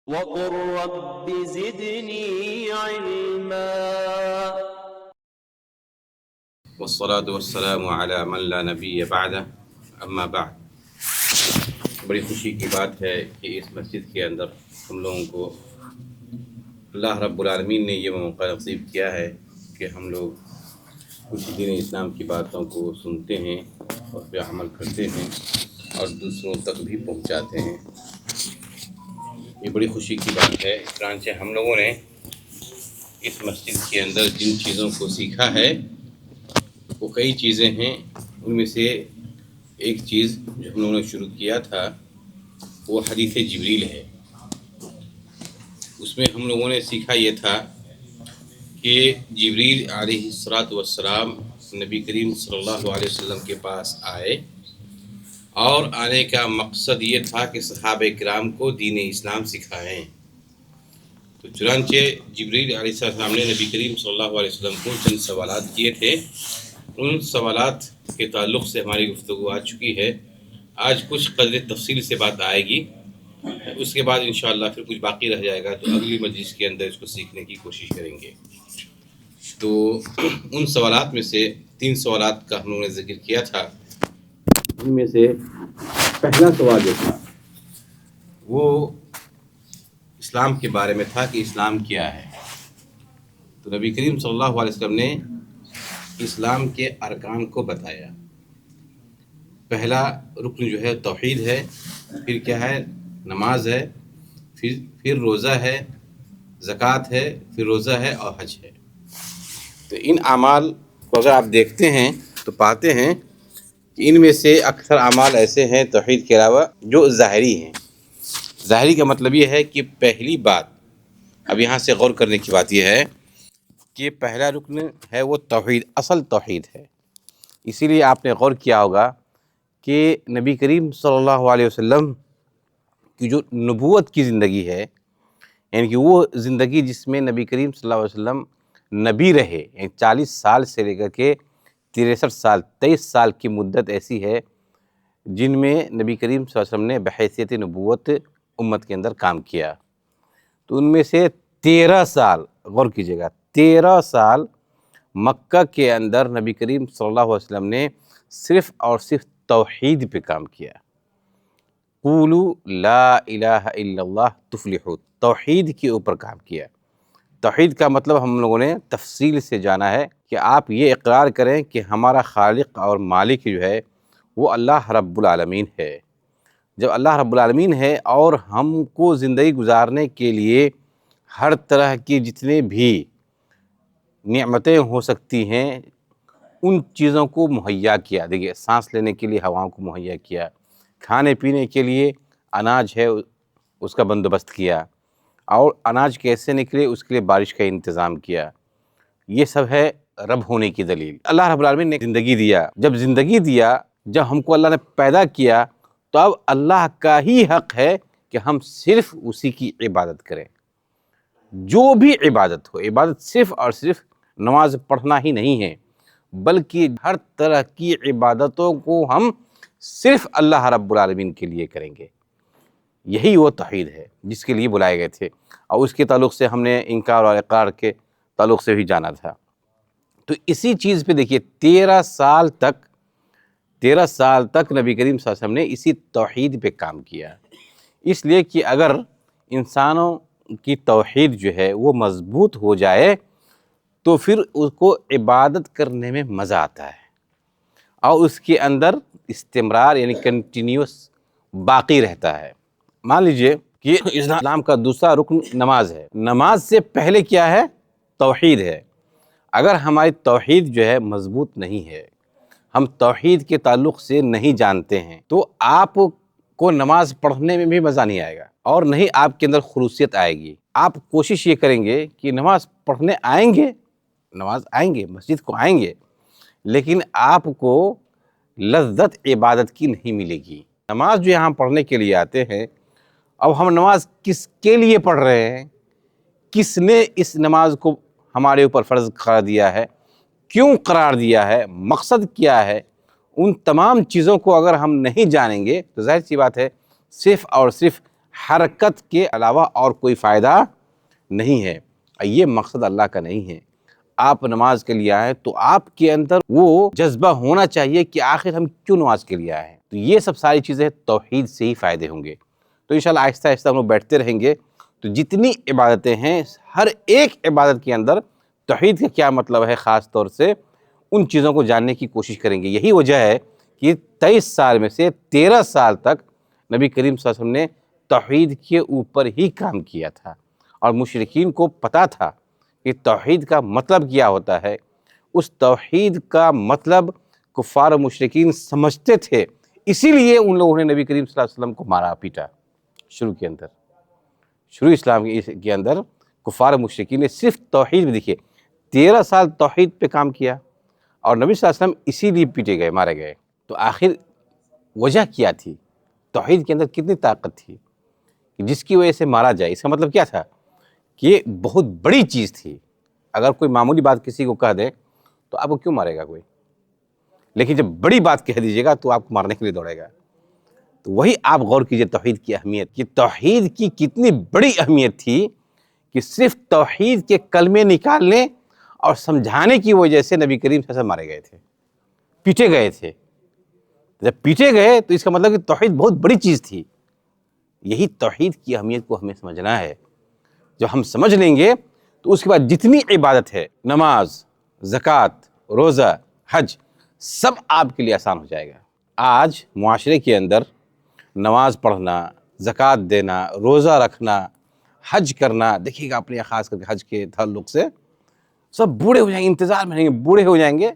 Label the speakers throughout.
Speaker 1: وقل رب زدني علما
Speaker 2: والصلاة والسلام على من لا نبی بعدہ اما بعد۔ بڑی خوشی کی بات ہے کہ اس مسجد کے اندر ہم لوگوں کو اللہ رب العالمین نے یہ موقع نصیب کیا ہے کہ ہم لوگ کچھ دین اسلام کی باتوں کو سنتے ہیں اور پہ عمل کرتے ہیں اور دوسروں تک بھی پہنچاتے ہیں۔ یہ بڑی خوشی کی بات ہے۔ چنانچہ ہم لوگوں نے اس مسجد کے اندر جن چیزوں کو سیکھا ہے وہ کئی چیزیں ہیں۔ ان میں سے ایک چیز جو ہم لوگوں نے شروع کیا تھا وہ حدیث جبریل ہے۔ اس میں ہم لوگوں نے سیکھا یہ تھا کہ جبریل علیہ السلام نبی کریم صلی اللہ علیہ وسلم کے پاس آئے اور آنے کا مقصد یہ تھا کہ صحابہ کرام کو دین اسلام سکھائیں۔ تو چنانچہ جبریل علیہ السلام نے نبی کریم صلی اللہ علیہ وسلم کو چند سوالات کیے تھے۔ ان سوالات کے تعلق سے ہماری گفتگو آ چکی ہے۔ آج کچھ قدر تفصیل سے بات آئے گی، اس کے بعد انشاءاللہ پھر کچھ باقی رہ جائے گا تو اگلی مجلس کے اندر اس کو سیکھنے کی کوشش کریں گے۔ تو ان سوالات میں سے 3 سوالات کا ہم لوگوں نے ذکر کیا تھا۔ ان میں سے پہلا سوال جو تھا وہ اسلام کے بارے میں تھا کہ اسلام کیا ہے۔ تو نبی کریم صلی اللہ علیہ وسلم نے اسلام کے ارکان کو بتایا۔ پہلا رکن جو ہے توحید ہے، پھر کیا ہے؟ نماز ہے، پھر روزہ ہے، زکوٰۃ ہے، پھر روزہ ہے اور حج ہے۔ تو ان اعمال کو اگر آپ دیکھتے ہیں تو پاتے ہیں کہ ان میں سے اکثر اعمال ایسے ہیں توحید کے علاوہ جو ظاہری ہیں۔ ظاہری کا مطلب یہ ہے کہ پہلی بات، اب یہاں سے غور کرنے کی بات یہ ہے کہ پہلا رکن ہے وہ توحید، اصل توحید ہے۔ اسی لیے آپ نے غور کیا ہوگا کہ نبی کریم صلی اللہ علیہ وسلم کی جو نبوت کی زندگی ہے، یعنی کہ وہ زندگی جس میں نبی کریم صلی اللہ علیہ وسلم نبی رہے، یعنی 40 سال سے لے کر کے 63 سال 23 سال کی مدت ایسی ہے جن میں نبی کریم صلی اللہ علیہ وسلم نے بحیثیت نبوت امت کے اندر کام کیا۔ تو ان میں سے 13 سال، غور کیجیے گا، 13 سال مکہ کے اندر نبی کریم صلی اللہ علیہ وسلم نے صرف اور صرف توحید پہ کام کیا۔ قولوا لا الہ الا اللہ تفلحوا، توحید کے اوپر کام کیا۔ توحید کا مطلب ہم لوگوں نے تفصیل سے جانا ہے کہ آپ یہ اقرار کریں کہ ہمارا خالق اور مالک جو ہے وہ اللہ رب العالمین ہے۔ جب اللہ رب العالمین ہے اور ہم کو زندگی گزارنے کے لیے ہر طرح کی جتنے بھی نعمتیں ہو سکتی ہیں ان چیزوں کو مہیا کیا، دیکھیے سانس لینے کے لیے ہواؤں کو مہیا کیا، کھانے پینے کے لیے اناج ہے اس کا بندوبست کیا، اور اناج کیسے نکلے اس کے لیے بارش کا انتظام کیا۔ یہ سب ہے رب ہونے کی دلیل۔ اللہ رب العالمین نے زندگی دیا، جب زندگی دیا، جب ہم کو اللہ نے پیدا کیا تو اب اللہ کا ہی حق ہے کہ ہم صرف اسی کی عبادت کریں۔ جو بھی عبادت ہو، عبادت صرف اور صرف نماز پڑھنا ہی نہیں ہے، بلکہ ہر طرح کی عبادتوں کو ہم صرف اللہ رب العالمین کے لیے کریں گے۔ یہی وہ توحید ہے جس کے لیے بلائے گئے تھے، اور اس کے تعلق سے ہم نے انکار اور اقرار کے تعلق سے بھی جانا تھا۔ تو اسی چیز پہ دیکھیے 13 سال تک نبی کریم صلی اللہ علیہ وسلم نے اسی توحید پہ کام کیا۔ اس لیے کہ اگر انسانوں کی توحید جو ہے وہ مضبوط ہو جائے تو پھر اس کو عبادت کرنے میں مزہ آتا ہے، اور اس کے اندر استمرار یعنی کنٹینیوس باقی رہتا ہے۔ مان لیجئے کہ اسلام کا دوسرا رکن نماز ہے۔ نماز سے پہلے کیا ہے؟ توحید ہے۔ اگر ہماری توحید جو ہے مضبوط نہیں ہے، ہم توحید کے تعلق سے نہیں جانتے ہیں، تو آپ کو نماز پڑھنے میں بھی مزہ نہیں آئے گا اور نہیں آپ کے اندر خلوصیت آئے گی۔ آپ کوشش یہ کریں گے کہ نماز پڑھنے آئیں گے، مسجد کو آئیں گے، لیکن آپ کو لذت عبادت کی نہیں ملے گی۔ نماز جو یہاں پڑھنے کے لیے آتے ہیں، اب ہم نماز کس کے لیے پڑھ رہے ہیں؟ کس نے اس نماز کو ہمارے اوپر فرض قرار دیا ہے؟ کیوں قرار دیا ہے؟ مقصد کیا ہے؟ ان تمام چیزوں کو اگر ہم نہیں جانیں گے تو ظاہر سی بات ہے صرف اور صرف
Speaker 3: حرکت کے علاوہ اور کوئی فائدہ نہیں ہے. یہ مقصد اللہ کا نہیں ہے. آپ نماز کے لیے آئے تو آپ کے اندر وہ جذبہ ہونا چاہیے کہ آخر ہم کیوں نماز کے لیے آئے ہیں. تو یہ سب ساری چیزیں توحید سے ہی فائدے ہوں گے. تو انشاءاللہ آہستہ آہستہ ہم لوگ بیٹھتے رہیں گے. تو جتنی عبادتیں ہیں ہر ایک عبادت کے اندر توحید کا کیا مطلب ہے خاص طور سے ان چیزوں کو جاننے کی کوشش کریں گے. یہی وجہ ہے کہ 23 سال میں سے 13 سال تک نبی کریم صلی اللہ علیہ وسلم نے توحید کے اوپر ہی کام کیا تھا، اور مشرکین کو پتہ تھا کہ توحید کا مطلب کیا ہوتا ہے. اس توحید کا مطلب کفار و مشرکین سمجھتے تھے، اسی لیے ان لوگوں نے نبی کریم صلی اللہ علیہ وسلم کو مارا پیٹا. شروع اسلام کے اندر کفار و مشرکین نے صرف توحید میں، دیکھیے 13 سال توحید پہ کام کیا، اور نبی صلی اللہ علیہ وسلم اسی لیے پیٹے گئے، مارے گئے. تو آخر وجہ کیا تھی؟ توحید کے اندر کتنی طاقت تھی کہ جس کی وجہ سے مارا جائے؟ اس کا مطلب کیا تھا کہ یہ بہت بڑی چیز تھی. اگر کوئی معمولی بات کسی کو کہہ دے تو آپ کو کیوں مارے گا کوئی، لیکن جب بڑی بات کہہ دیجیے گا تو آپ کو مارنے کے لیے دوڑے گا. تو وہی آپ غور کیجئے توحید کی اہمیت، کہ توحید کی کتنی بڑی اہمیت تھی کہ صرف توحید کے کلمے نکالنے اور سمجھانے کی وجہ سے نبی کریم صلی اللہ علیہ وسلم مارے گئے تھے، پیٹے گئے تھے. جب پیٹے گئے تو اس کا مطلب کہ توحید بہت بڑی چیز تھی. یہی توحید کی اہمیت کو ہمیں سمجھنا ہے. جب ہم سمجھ لیں گے تو اس کے بعد جتنی عبادت ہے، نماز، زکوٰۃ، روزہ، حج، سب آپ کے لیے آسان ہو جائے گا. آج معاشرے کے اندر نماز پڑھنا، زکوٰۃ دینا، روزہ رکھنا، حج کرنا، دیکھیے گا اپنے خاص کر کے حج کے تعلق سے سب بوڑھے ہو جائیں گے، انتظار میں رہیں گے، بوڑھے ہو جائیں گے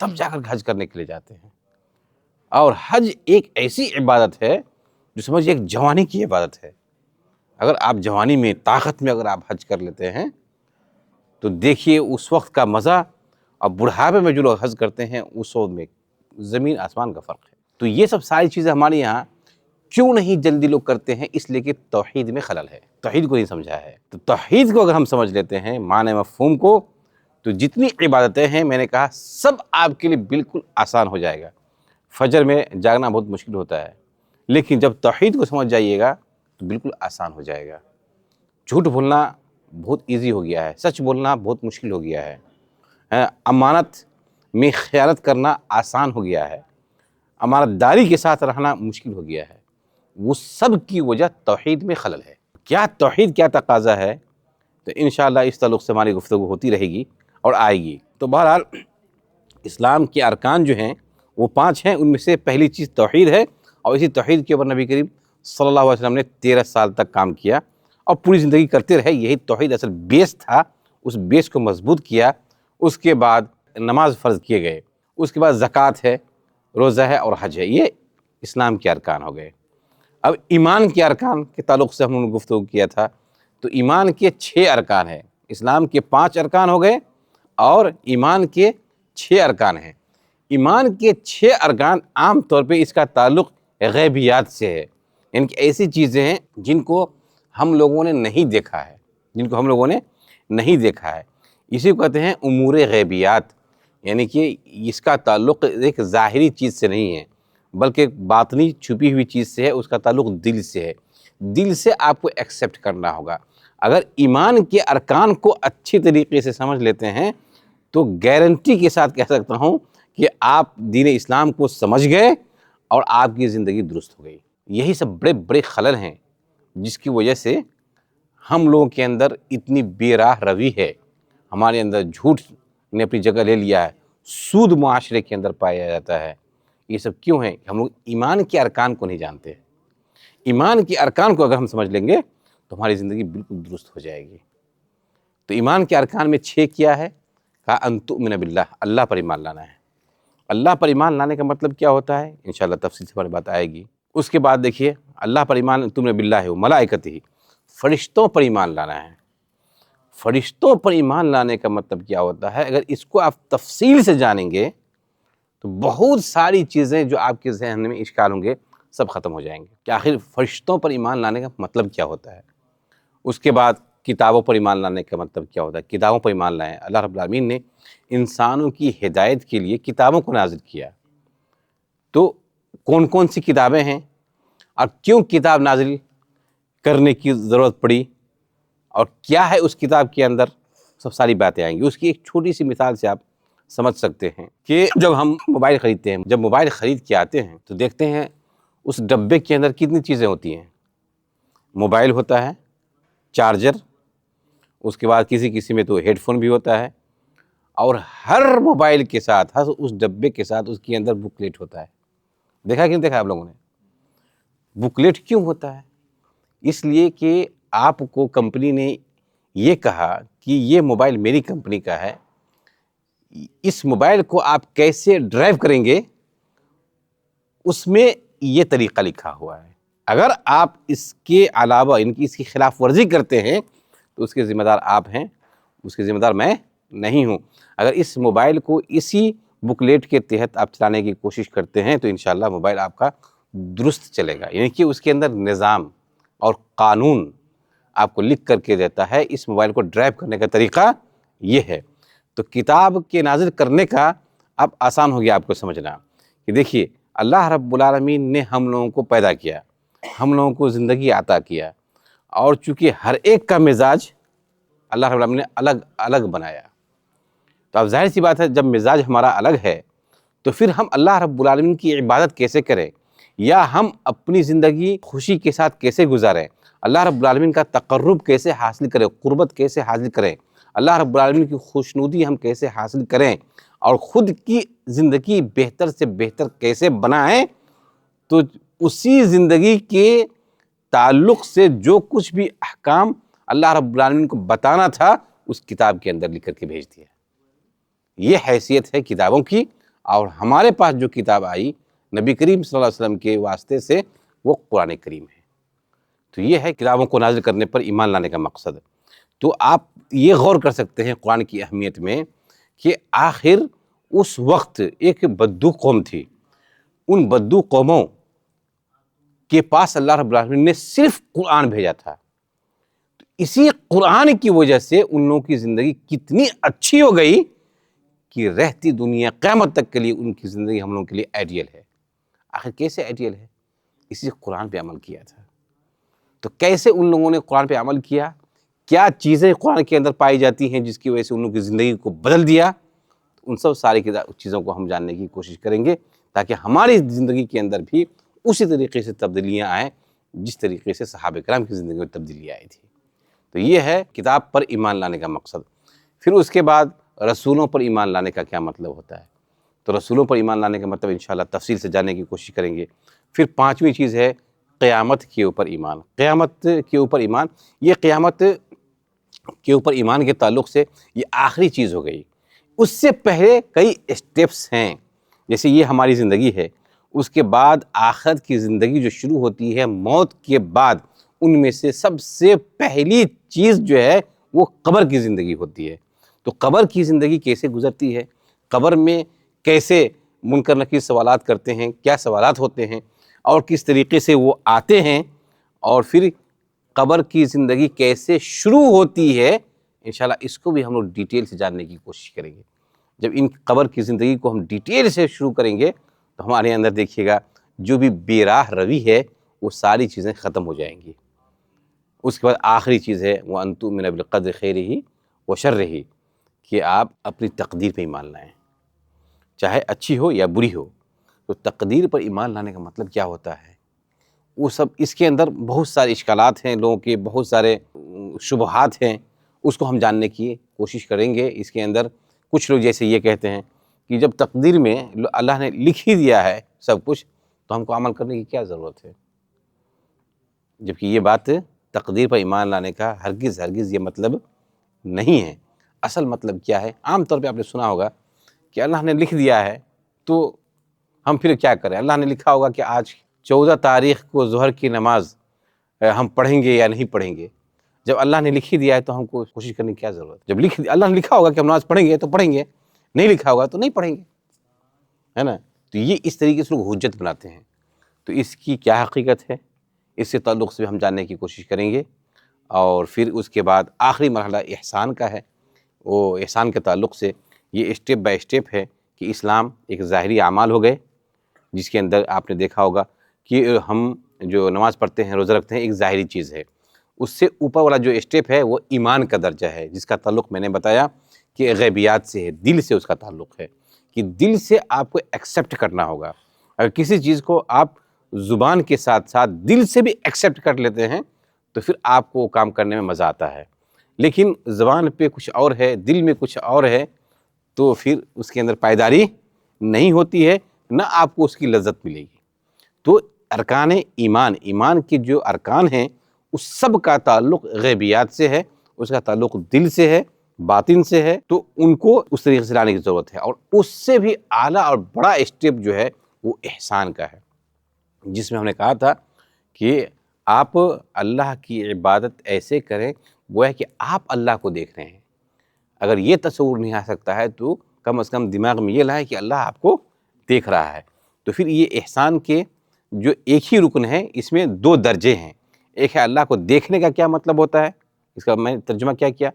Speaker 3: تب جا کر حج کرنے کے لیے جاتے ہیں. اور حج ایک ایسی عبادت ہے جو سمجھیے ایک جوانی کی عبادت ہے. اگر آپ جوانی میں، طاقت میں اگر آپ حج کر لیتے ہیں تو دیکھیے اس وقت کا مزہ، اور بڑھاپے میں جو لوگ حج کرتے ہیں اس وقت میں زمین آسمان کا فرق ہے. تو یہ سب ساری چیزیں ہمارے یہاں کیوں نہیں جلدی لوگ کرتے ہیں؟ اس لیے کہ توحید میں خلل ہے، توحید کو نہیں سمجھا ہے. تو توحید کو اگر ہم سمجھ لیتے ہیں، معنی مفہوم کو، تو جتنی عبادتیں ہیں میں نے کہا سب آپ کے لیے بالکل آسان ہو جائے گا. فجر میں جاگنا بہت مشکل ہوتا ہے، لیکن جب توحید کو سمجھ جائیے گا تو بالکل آسان ہو جائے گا. جھوٹ بولنا بہت ایزی ہو گیا ہے، سچ بولنا بہت مشکل ہو گیا ہے، امانت میں خیانت کرنا آسان ہو گیا ہے، امانت داری کے ساتھ رہنا مشکل ہو گیا ہے. وہ سب کی وجہ توحید میں خلل ہے. کیا توحید کیا تقاضا ہے؟ تو انشاءاللہ اس تعلق سے ہماری گفتگو ہوتی رہے گی اور آئے گی. تو بہرحال اسلام کے ارکان جو ہیں وہ 5 ہیں. ان میں سے پہلی چیز توحید ہے، اور اسی توحید کے اوپر نبی کریم صلی اللہ علیہ وسلم نے 13 سال تک کام کیا اور پوری زندگی کرتے رہے. یہی توحید اصل بیس تھا، اس بیس کو مضبوط کیا. اس کے بعد نماز فرض کیے گئے، اس کے بعد زکوٰۃ ہے، روزہ ہے اور حج ہے. یہ اسلام کے ارکان ہو گئے. اب ایمان کے ارکان کے تعلق سے ہم نے گفتگو کیا تھا. تو ایمان کے 6 ارکان ہیں. اسلام کے 5 ارکان ہو گئے اور ایمان کے 6 ارکان ہیں. ایمان کے 6 ارکان عام طور پہ اس کا تعلق غیبیات سے ہے، یعنی کہ ایسی چیزیں ہیں جن کو ہم لوگوں نے نہیں دیکھا ہے، اسی کو کہتے ہیں امور غیبیات. یعنی کہ اس کا تعلق ایک ظاہری چیز سے نہیں ہے بلکہ باطنی چھپی ہوئی چیز سے ہے. اس کا تعلق دل سے ہے. دل سے آپ کو ایکسیپٹ کرنا ہوگا. اگر ایمان کے ارکان کو اچھی طریقے سے سمجھ لیتے ہیں تو گارنٹی کے ساتھ کہہ سکتا ہوں کہ آپ دین اسلام کو سمجھ گئے اور آپ کی زندگی درست ہو گئی. یہی سب بڑے بڑے خلل ہیں جس کی وجہ سے ہم لوگوں کے اندر اتنی بے راہ روی ہے. ہمارے اندر جھوٹ نے اپنی جگہ لے لیا ہے، سود معاشرے کے اندر پایا جاتا ہے. یہ سب کیوں ہے؟ ہم لوگ ایمان کے ارکان کو نہیں جانتے. ایمان کے ارکان کو اگر ہم سمجھ لیں گے تو ہماری زندگی بالکل درست ہو جائے گی. تو ایمان کے ارکان میں 6 کیا ہے؟ کہا ان تؤمن باللہ، اللہ پر ایمان لانا ہے. اللہ پر ایمان لانے کا مطلب کیا ہوتا ہے؟ انشاءاللہ تفصیل سے ہماری بات آئے گی. اس کے بعد دیکھیے اللہ پر ایمان تؤمن باللہ و ملائکتہ، فرشتوں پر ایمان لانا ہے. فرشتوں پر ایمان لانے کا مطلب کیا ہوتا ہے؟ اگر اس کو آپ تفصیل سے جانیں گے تو بہت ساری چیزیں جو آپ کے ذہن میں اشکال ہوں گے سب ختم ہو جائیں گے کہ آخر فرشتوں پر ایمان لانے کا مطلب کیا ہوتا ہے. اس کے بعد کتابوں پر ایمان لانے کا مطلب کیا ہوتا ہے؟ کتابوں پر ایمان لائیں. اللہ رب العالمین نے انسانوں کی ہدایت کے لیے کتابوں کو نازل کیا. تو کون کون سی کتابیں ہیں اور کیوں کتاب نازل کرنے کی ضرورت پڑی اور کیا ہے اس کتاب کے اندر، سب ساری باتیں آئیں گی۔ اس کی ایک چھوٹی سی مثال سے آپ سمجھ سکتے ہیں کہ جب ہم موبائل خریدتے ہیں، جب موبائل خرید کے آتے ہیں تو دیکھتے ہیں اس ڈبے کے اندر کتنی چیزیں ہوتی ہیں۔ موبائل ہوتا ہے، چارجر، اس کے بعد کسی میں تو ہیڈ فون بھی ہوتا ہے، اور ہر موبائل کے ساتھ، ہر اس ڈبے کے ساتھ اس کے اندر بکلیٹ ہوتا ہے۔ دیکھا کہ نہیں دیکھا آپ لوگوں نے؟ بکلیٹ کیوں ہوتا ہے؟ اس لیے کہ آپ کو کمپنی نے یہ کہا کہ یہ موبائل میری کمپنی کا ہے، اس موبائل کو آپ کیسے ڈرائیو کریں گے اس میں یہ طریقہ لکھا ہوا ہے۔ اگر آپ اس کے علاوہ اس کی خلاف ورزی کرتے ہیں تو اس کے ذمہ دار آپ ہیں، اس کے ذمہ دار میں نہیں ہوں۔ اگر اس موبائل کو اسی بکلیٹ کے تحت آپ چلانے کی کوشش کرتے ہیں تو انشاءاللہ موبائل آپ کا درست چلے گا، یعنی کہ اس کے اندر نظام اور قانون آپ کو لکھ کر کے دیتا ہے۔ اس موبائل کو ڈرائیو کرنے کا طریقہ یہ ہے۔ تو کتاب کے نازل کرنے کا اب آسان ہو گیا آپ کو سمجھنا کہ دیکھیے اللہ رب العالمین نے ہم لوگوں کو پیدا کیا، ہم لوگوں کو زندگی عطا کیا، اور چونکہ ہر ایک کا مزاج اللہ رب العالمین نے الگ الگ بنایا، تو اب ظاہر سی بات ہے جب مزاج ہمارا الگ ہے تو پھر ہم اللہ رب العالمین کی عبادت کیسے کریں، یا ہم اپنی زندگی خوشی کے ساتھ کیسے گزاریں، اللہ رب العالمین کا تقرب کیسے حاصل کریں، قربت کیسے حاصل کریں، اللہ رب العالمین کی خوشنودی ہم کیسے حاصل کریں، اور خود کی زندگی بہتر سے بہتر کیسے بنائیں، تو اسی زندگی کے تعلق سے جو کچھ بھی احکام اللہ رب العالمین کو بتانا تھا اس کتاب کے اندر لکھ کر کے بھیج دیا۔ یہ حیثیت ہے کتابوں کی، اور ہمارے پاس جو کتاب آئی نبی کریم صلی اللہ علیہ وسلم کے واسطے سے وہ قرآن کریم ہے۔ تو یہ ہے کتابوں کو نازل کرنے پر ایمان لانے کا مقصد۔ تو آپ یہ غور کر سکتے ہیں قرآن کی اہمیت میں کہ آخر اس وقت ایک بدو قوم تھی، ان بدو قوموں کے پاس اللہ رب العالمین نے صرف قرآن بھیجا تھا، تو اسی قرآن کی وجہ سے ان لوگوں کی زندگی کتنی اچھی ہو گئی کہ رہتی دنیا قیامت تک کے لیے ان کی زندگی ہم لوگوں کے لیے آئیڈیل ہے۔ آخر کیسے آئیڈیل ہے؟ اسی قرآن پہ عمل کیا تھا۔ تو کیسے ان لوگوں نے قرآن پہ عمل کیا، کیا چیزیں قرآن کے اندر پائی جاتی ہیں جس کی وجہ سے ان لوگوں کی زندگی کو بدل دیا، ان سب ساری چیزوں کو ہم جاننے کی کوشش کریں گے تاکہ ہماری زندگی کے اندر بھی اسی طریقے سے تبدیلیاں آئیں جس طریقے سے صحابہ کرام کی زندگی میں تبدیلی آئی تھی۔ تو یہ ہے کتاب پر ایمان لانے کا مقصد۔ پھر اس کے بعد رسولوں پر ایمان لانے کا کیا مطلب ہوتا ہے، تو رسولوں پر ایمان لانے کا مطلب انشاءاللہ تفصیل سے جاننے کی کوشش کریں گے۔ پھر پانچویں چیز ہے قیامت کے اوپر ایمان۔ قیامت کے اوپر ایمان، یہ قیامت کے اوپر ایمان کے تعلق سے یہ آخری چیز ہو گئی۔ اس سے پہلے کئی اسٹیپس ہیں، جیسے یہ ہماری زندگی ہے، اس کے بعد آخرت کی زندگی جو شروع ہوتی ہے موت کے بعد، ان میں سے سب سے پہلی چیز جو ہے وہ قبر کی زندگی ہوتی ہے۔ تو قبر کی زندگی کیسے گزرتی ہے، قبر میں کیسے منکر نکیر سوالات کرتے ہیں، کیا سوالات ہوتے ہیں، اور کس طریقے سے وہ آتے ہیں، اور پھر قبر کی زندگی کیسے شروع ہوتی ہے، انشاءاللہ اس کو بھی ہم لوگ ڈیٹیل سے جاننے کی کوشش کریں گے۔ جب ان قبر کی زندگی کو ہم ڈیٹیل سے شروع کریں گے تو ہمارے اندر دیکھیے گا جو بھی بے راہ روی ہے وہ ساری چیزیں ختم ہو جائیں گی۔ اس کے بعد آخری چیز ہے وَأَن تُؤْمِنَ بِالْقَدْرِ خَيْرِهِ وَشَرِّهِ، کہ آپ اپنی تقدیر پہ ایمان لائیں، چاہے اچھی ہو یا بری ہو۔ تو تقدیر پر ایمان لانے کا مطلب کیا ہوتا ہے، وہ سب اس کے اندر بہت سارے اشکالات ہیں، لوگوں کے بہت سارے شبہات ہیں، اس کو ہم جاننے کی کوشش کریں گے۔ اس کے اندر کچھ لوگ جیسے یہ کہتے ہیں کہ جب تقدیر میں اللہ نے لکھ ہی دیا ہے سب کچھ تو ہم کو عمل کرنے کی کیا ضرورت ہے، جبکہ یہ بات تقدیر پر ایمان لانے کا ہرگز یہ مطلب نہیں ہے۔ اصل مطلب کیا ہے، عام طور پہ آپ نے سنا ہوگا کہ اللہ نے لکھ دیا ہے تو ہم پھر کیا کریں، اللہ نے لکھا ہوگا کہ آج 14 تاریخ کو ظہر کی نماز ہم پڑھیں گے یا نہیں پڑھیں گے۔ جب اللہ نے لکھ ہی دیا ہے تو ہم کو کوشش کرنے کی کیا ضرورت ہے، جب اللہ نے لکھا ہوگا کہ ہم نماز پڑھیں گے تو پڑھیں گے، نہیں لکھا ہوگا تو نہیں پڑھیں گے، ہے نا۔ تو یہ اس طریقے سے لوگ حجت بناتے ہیں، تو اس کی کیا حقیقت ہے، اس سے تعلق سے ہم جاننے کی کوشش کریں گے۔ اور پھر اس کے بعد آخری مرحلہ احسان کا ہے، وہ احسان کے تعلق سے یہ اسٹیپ بائی اسٹیپ ہے کہ اسلام ایک ظاہری اعمال ہو گئے جس کے اندر آپ نے دیکھا ہوگا کہ ہم جو نماز پڑھتے ہیں، روزہ رکھتے ہیں، ایک ظاہری چیز ہے. اس سے اوپر والا جو اسٹیپ ہے وہ ایمان کا درجہ ہے، جس کا تعلق میں نے بتایا کہ غیبیات سے ہے، دل سے اس کا تعلق ہے، کہ دل سے آپ کو ایکسیپٹ کرنا ہوگا. اگر کسی چیز کو آپ زبان کے ساتھ ساتھ دل سے بھی ایکسیپٹ کر لیتے ہیں تو پھر آپ کو وہ کام کرنے میں مزہ آتا ہے. لیکن زبان پہ کچھ اور ہے، دل میں کچھ اور ہے، تو پھر اس کے اندر پائیداری نہیں ہوتی ہے، نہ آپ کو اس کی لذت ملے گی. تو ارکان ایمان، ایمان کے جو ارکان ہیں اس سب کا تعلق غیبیات سے ہے، اس کا تعلق دل سے ہے، باطن سے ہے. تو ان کو اس طریقے سے لانے کی ضرورت ہے. اور اس سے بھی اعلیٰ اور بڑا اسٹیپ جو ہے وہ احسان کا ہے، جس میں ہم نے کہا تھا کہ آپ اللہ کی عبادت ایسے کریں گویا کہ آپ اللہ کو دیکھ رہے ہیں. اگر یہ تصور نہیں آ سکتا ہے تو کم از کم دماغ میں یہ لائے کہ اللہ آپ کو دیکھ رہا ہے. تو پھر یہ احسان کے جو ایک ہی رکن ہے، اس میں دو درجے ہیں. ایک ہے اللہ کو دیکھنے کا کیا مطلب ہوتا ہے، اس کا میں نے ترجمہ کیا،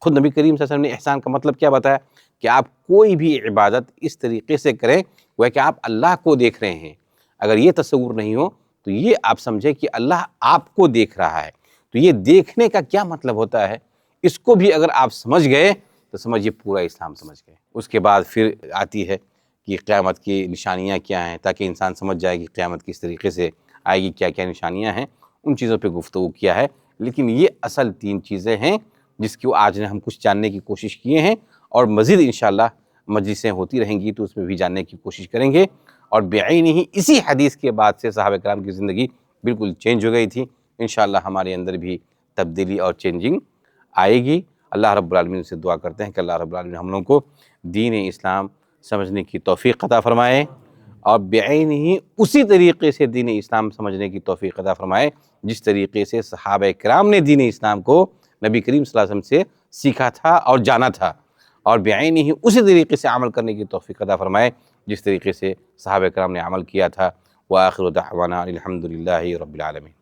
Speaker 3: خود نبی کریم صلی اللہ علیہ وسلم نے احسان کا مطلب کیا بتایا کہ آپ کوئی بھی عبادت اس طریقے سے کریں وہ ہے کہ آپ اللہ کو دیکھ رہے ہیں. اگر یہ تصور نہیں ہو تو یہ آپ سمجھیں کہ اللہ آپ کو دیکھ رہا ہے. تو یہ دیکھنے کا کیا مطلب ہوتا ہے، اس کو بھی اگر آپ سمجھ گئے تو سمجھیے پورا اسلام سمجھ گئے. اس کے بعد پھر آتی ہے کہ قیامت کی نشانیاں کیا ہیں، تاکہ انسان سمجھ جائے کہ قیامت کس طریقے سے آئے گی، کیا کیا نشانیاں ہیں. ان چیزوں پہ گفتگو کیا ہے. لیکن یہ اصل 3 چیزیں ہیں جس کی آج نے ہم کچھ جاننے کی کوشش کیے ہیں، اور مزید انشاءاللہ مجلسیں ہوتی رہیں گی تو اس میں بھی جاننے کی کوشش کریں گے. اور بعینہ ہی اسی حدیث کے بعد سے صحابہ کرام کی زندگی بالکل چینج ہو گئی تھی. انشاءاللہ ہمارے اندر بھی تبدیلی اور چینجنگ آئے گی. اللہ رب العالمین سے دعا کرتے ہیں کہ اللہ رب العالمین ہم لوگوں کو دین اسلام سمجھنے کی توفیق عطا فرمائے، اور بعینہ ہی اسی طریقے سے دین اسلام سمجھنے کی توفیق عطا فرمائے جس طریقے سے صحابہ کرام نے دین اسلام کو نبی کریم صلی اللہ علیہ وسلم سے سیکھا تھا اور جانا تھا، اور بعینہ ہی اسی طریقے سے عمل کرنے کی توفیق عطا فرمائے جس طریقے سے صحابہ کرام نے عمل کیا تھا. وآخر دعوانا الحمد للہ رب العالمین.